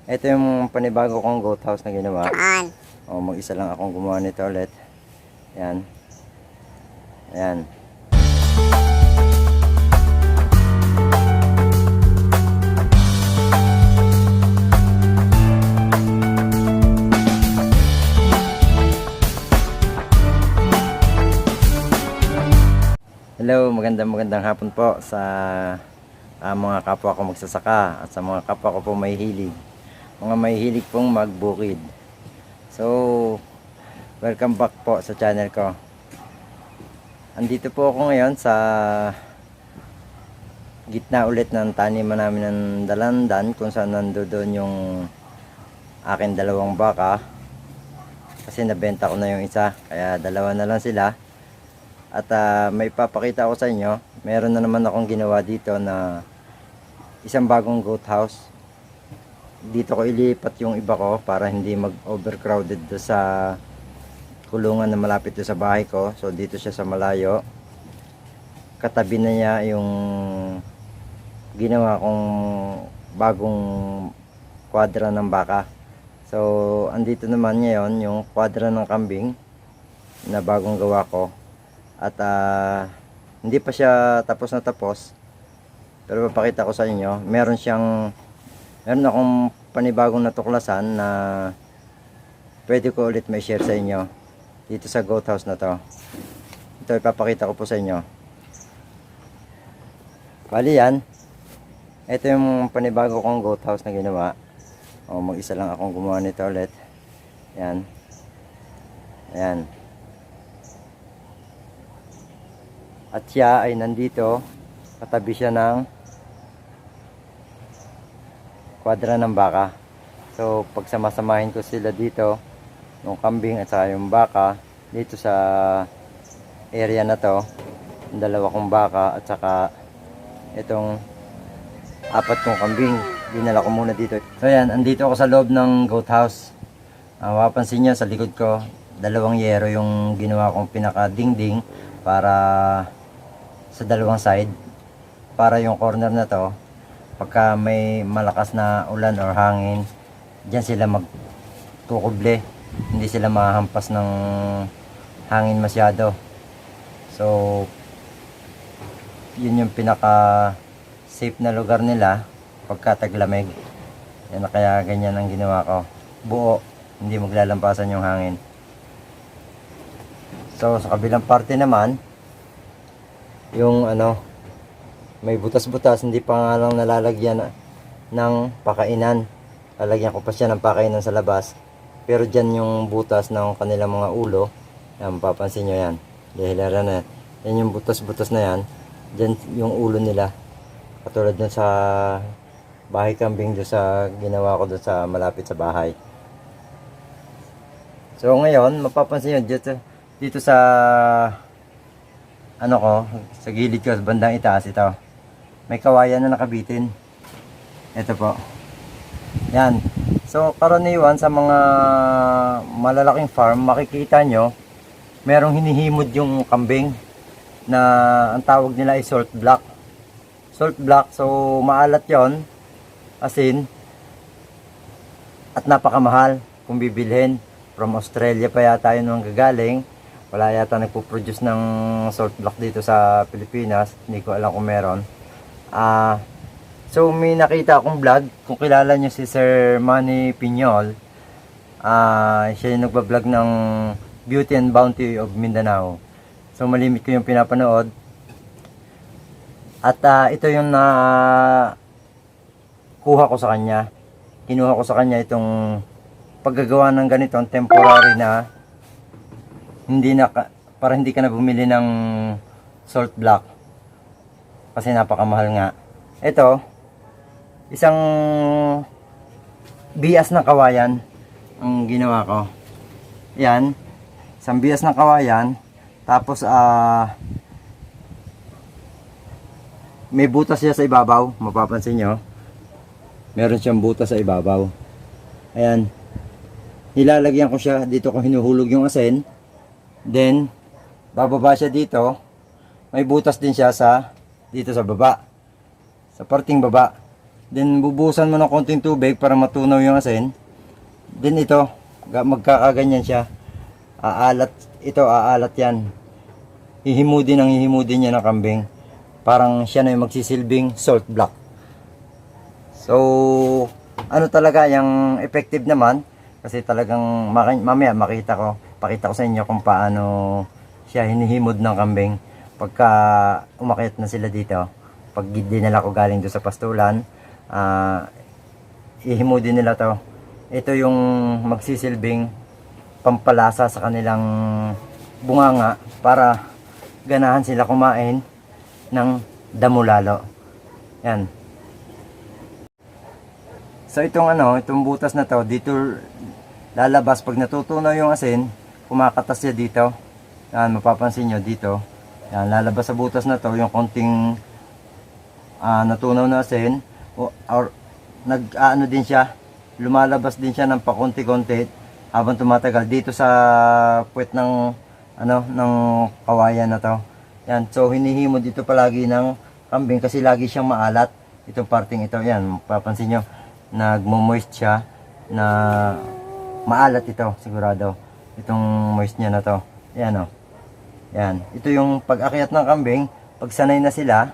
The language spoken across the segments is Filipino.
Ito yung panibago kong goat house na ginawa. Saan? O, mag-isa lang akong gumawa nito ulit. Yan. Ayan. Hello, magandang hapon po sa mga kapwa ko magsasaka at sa mga kapwa ko po may hilig. Mga may hilig pong magbukid. So, welcome back po sa channel ko. Andito po ako ngayon sa gitna ulit ng taniman namin ng dalandan, kung saan nandoon yung akin dalawang baka. Kasi nabenta ko na yung isa, kaya dalawa na lang sila. At may papakita ko sa inyo, meron na naman akong ginawa dito na isang bagong goat house. Dito ko ilipat yung iba ko para hindi mag-overcrowded do sa kulungan na malapit do sa bahay ko. So dito siya sa malayo. Katabi na niya yung ginawa kong bagong kwadra ng baka. So andito naman ngayon yung kwadra ng kambing na bagong gawa ko. At hindi pa siya tapos na tapos, pero papakita ko sa inyo. Meron akong panibagong natuklasan na pwede ko ulit may share sa inyo dito sa goat house na to. Ito ipapakita ko po sa inyo. Bali yan, ito yung panibago kong goat house na ginawa. O, mag-isa lang akong gumawa nito ulit. Yan. Ayan. At siya ay nandito, katabi siya ng kwadra ng baka. So pag samasamahin ko sila dito, yung kambing at saka yung baka, dito sa area na to, yung dalawa kong baka at saka itong apat kong kambing, dinala ko muna dito. So yan, andito ako sa loob ng goat house. Mapapansin nyo sa likod ko, dalawang yero yung ginawa kong pinaka dingding para sa dalawang side, para yung corner na to pagka may malakas na ulan or hangin, dyan sila magkukuble, hindi sila mahampas ng hangin masyado. So yun yung pinaka safe na lugar nila pagka taglamig. Yan na, kaya ganyan ang ginawa ko, buo, hindi maglalampasan yung hangin. So sa kabilang parte naman, yung may butas-butas, hindi pa nga lang nalalagyan ng pakainan. Lalagyan ko pa siya ng pakainan sa labas. Pero dyan yung butas ng kanilang mga ulo. Yan, mapapansin nyo yan. Dahilaran na yan. Yan yung butas-butas na yan. Dyan yung ulo nila. Katulad dun sa bahay kambing, dun sa ginawa ko dun sa malapit sa bahay. So ngayon, mapapansin nyo dito sa sa gilid ko, sa bandang itaas, ito may kawayan na nakabitin. Ito po yan. So karaniwan sa mga malalaking farm, makikita nyo merong hinihimod yung kambing na ang tawag nila ay salt block. Salt block, so maalat yon, asin, at napakamahal kung bibilhin. From Australia pa yata yun ang gagaling. Wala yata nagpo-produce ng salt block dito sa Pilipinas. Hindi ko alam kung meron. So may nakita akong vlog. Kung kilala nyo si Sir Manny Piñol, siya yung nagbablog ng Beauty and Bounty of Mindanao. So malimit ko yung pinapanood. At ito yung kuha ko sa kanya. Kinuha ko sa kanya itong paggagawa ng ganitong temporary na para hindi ka na bumili ng salt block kasi napakamahal nga. Ito, isang bias ng kawayan ang ginawa ko. Yan, isang bias ng kawayan, tapos may butas siya sa ibabaw, mapapansin nyo meron siyang butas sa ibabaw. Ayan, nilalagyan ko siya dito, ko hinuhulog yung asin. Then, bababa siya dito. May butas din siya dito sa baba. Sa parting baba. Then bubuhusan mo ng konting tubig para matunaw yung asin. Then ito, magkakaganyan siya. Aalat yan. Hihimudin niya ng kambing. Parang siya na yung magsisilbing salt block. So, ano talaga, yung effective naman, kasi talagang mamaya pakita ko sa inyo kung paano siya hinihimod ng kambing pagka umakyat na sila dito. Pag dinala ko galing doon sa pastulan, ihimudin nila to. Ito yung magsisilbing pampalasa sa kanilang bunganga para ganahan sila kumain ng damo lalo. Yan. So itong butas na to, dito lalabas pag natutunaw yung asin, kumakatas siya dito. Yan, mapapansin nyo dito. Yan, lalabas sa butas na to yung konting natunaw na asin, or nag-ano din siya, lumalabas din siya ng pakunti-kunti habang tumatagal dito sa puwet ng ng kawayan na to. Yan, so hinihimod dito palagi ng kambing kasi lagi siyang maalat itong parting ito. Yan, mapapansin nyo, nagmo-moist siya na maalat ito sigurado. Itong moist niya na to. Yan, yan, ito yung pag-akyat ng kambing, pag sanay na sila,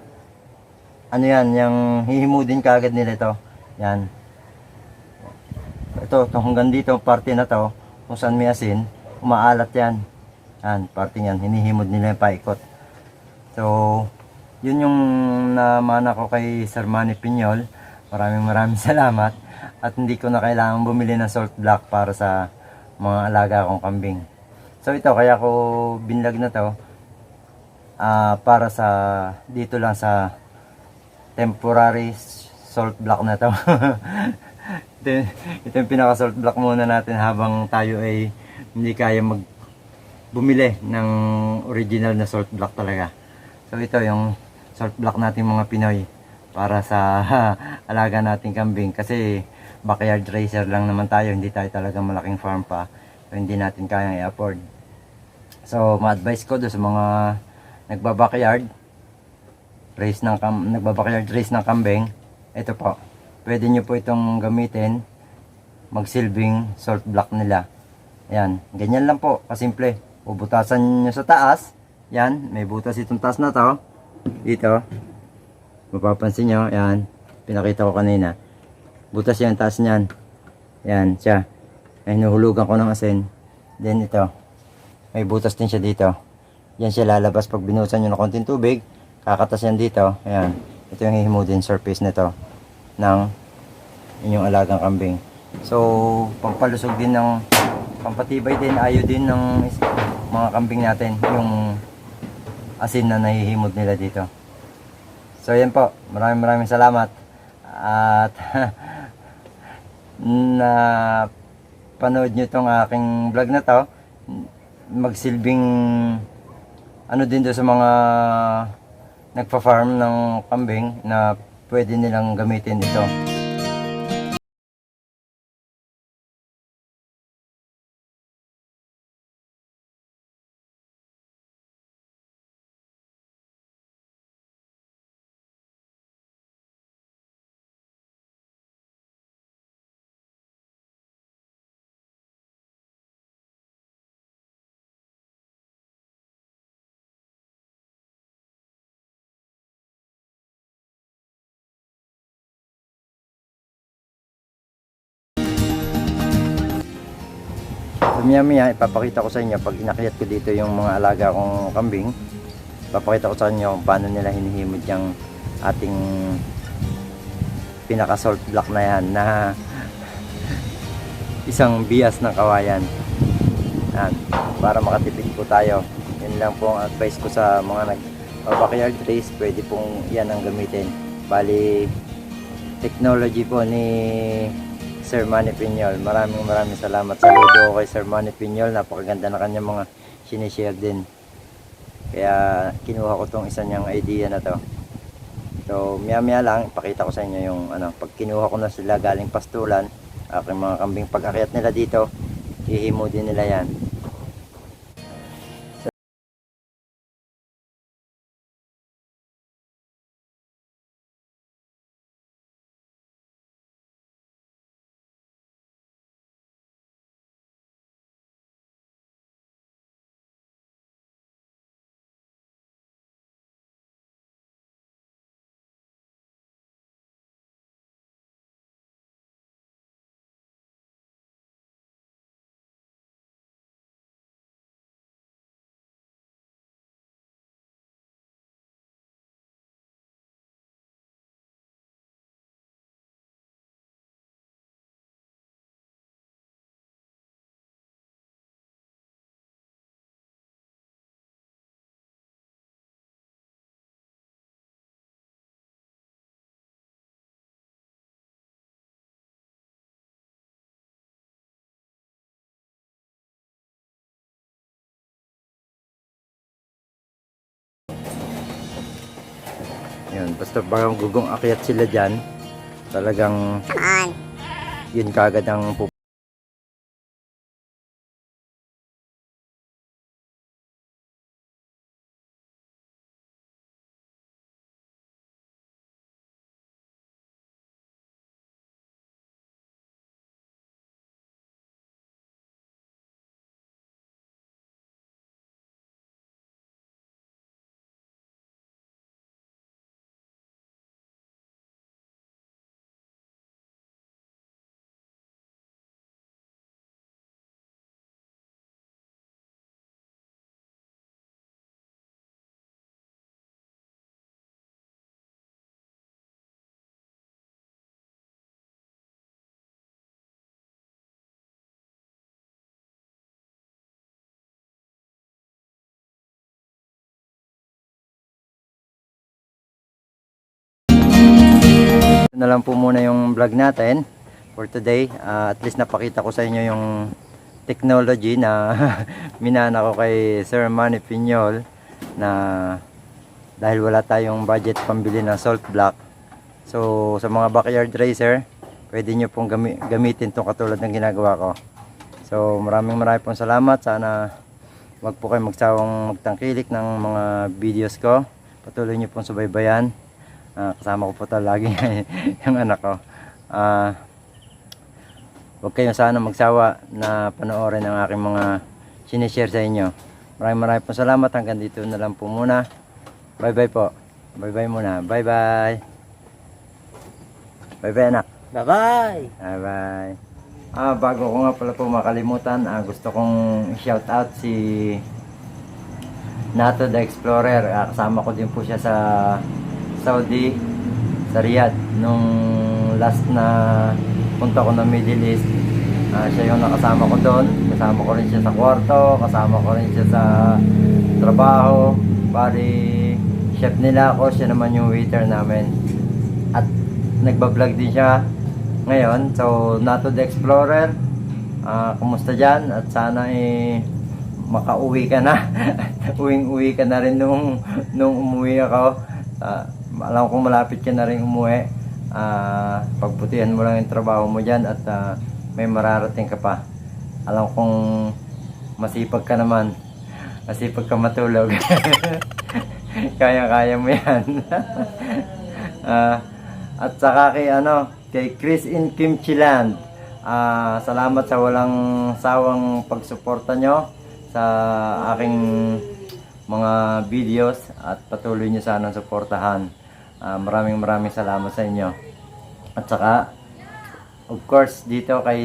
yan, yung hihimudin kaagad nila ito. Yan. Ito hanggang dito, parte na to, kung saan may asin, umaalat yan. Yan, parte yan, hinihimod nila yung paikot. So, yun yung namana ko kay Sir Manny Piñol. Maraming salamat. At hindi ko na kailangan bumili ng salt block para sa mga alaga kong kambing. So, ito, kaya ko binlag na to para sa, dito lang sa temporary salt block na to. Ito yung pinaka salt block muna natin habang tayo ay hindi kaya bumili ng original na salt block talaga. So ito yung salt block natin mga Pinoy para sa alaga nating kambing, kasi backyard racer lang naman tayo, hindi tayo talaga malaking farm pa, so hindi natin kayang i-afford. So ma-advise ko doon sa mga nagbabackyard race ng kambing, ito po, pwede nyo po itong gamitin, magsilbing salt block nila. Yan, ganyan lang po, kasimple. Bubutasan nyo sa taas. Yan, may butas itong taas na to. Dito, mapapansin nyo, yan, pinakita ko kanina. Butas yan, taas nyan. Yan, siya. Ay, hinuhulugan ko ng asin. Then ito, may butas din siya dito. Yan siya lalabas pag binusan nyo ng konting tubig. Kakatas yan dito. Ayan, ito yung hihimudin surface nito ng inyong alagang kambing. So, pampalusog din ng, pampatibay din, ayo din ng mga kambing natin yung asin na nahihimod nila dito. So, yan po. Maraming salamat. At na panood nyo itong aking vlog na to. Magsilbing din doon sa mga nagpa-farm ng kambing na pwede nilang gamitin ito. So maya ipapakita ko sa inyo pag inakyat ko dito yung mga alaga kong kambing. Ipapakita ko sa inyo kung paano nila hinihimod yung ating pinaka salt block na yan na isang bias ng kawayan. Yan, para makatipid po tayo. Yan lang po ang advice ko sa mga backyard race, pwede pong yan ang gamitin. Bali, technology po ni Sir Manny Piñol. Maraming salamat. Saludo kay Sir Manny Piñol. Napakaganda na kanyang mga sinishare din. Kaya kinuha ko tong isa niyang idea na to. So maya lang ipakita ko sa inyo yung pag kinuha ko na sila galing pastulan, aking mga kambing, pag akyat nila dito, ihimudin nila yan. Yun, basta bagang gugong akyat sila dyan, talagang yun kagad ang na lang po muna yung vlog natin for today. At least napakita ko sa inyo yung technology na minana ko kay Sir Manny Piñol, na dahil wala tayong budget pambili ng salt block. So sa mga backyard racer, pwede nyo pong gamitin itong katulad ng ginagawa ko. So maraming pong salamat. Sana wag po kayo magsawang magtangkilik ng mga videos ko. Patuloy nyo pong subaybayan. Kasama ko po lagi yung anak ko. Huwag kayong sana magsawa na panoorin ang aking mga sinishare sa inyo. Maraming po salamat. Hanggang dito na lang po muna. Bye bye po. Bye bye muna. Bye bye. Bye bye anak. Bye bye. Bye bye. Bago ko nga pala po makalimutan, gusto kong shout out si Nato the Explorer. Kasama ko din po siya sa Saudi, sa Riyadh, nung last na punta ko ng Middle East. Siya yung nakasama ko doon. Kasama ko rin siya sa kwarto, kasama ko rin siya sa trabaho. Bali, chef nila ako, siya naman yung waiter namin. At nagbablog din siya ngayon. So Nato the Explorer, kumusta dyan? At sana makauwi ka na. Uwing-uwi ka na rin nung umuwi ako. Alam kong malapit ka na rin umuwi. Pagbutihan mo lang yung trabaho mo dyan at may mararating ka pa. Alam kong masipag ka naman. Masipag ka matulog. Kaya mo yan. At saka kay Chris in Kimchiland, salamat sa walang sawang pagsuporta nyo sa aking mga videos at patuloy nyo sanang suportahan. Maraming salamat sa inyo. At saka of course dito kay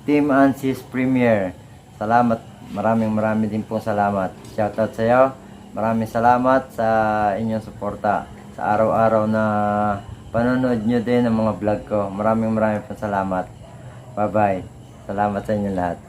Team Ansis Premier, salamat. Maraming din pong salamat. Shoutout sa iyo. Maraming salamat sa inyong suporta sa araw-araw na panonood nyo din ng mga vlog ko. Maraming pong salamat. Bye bye. Salamat sa inyo lahat.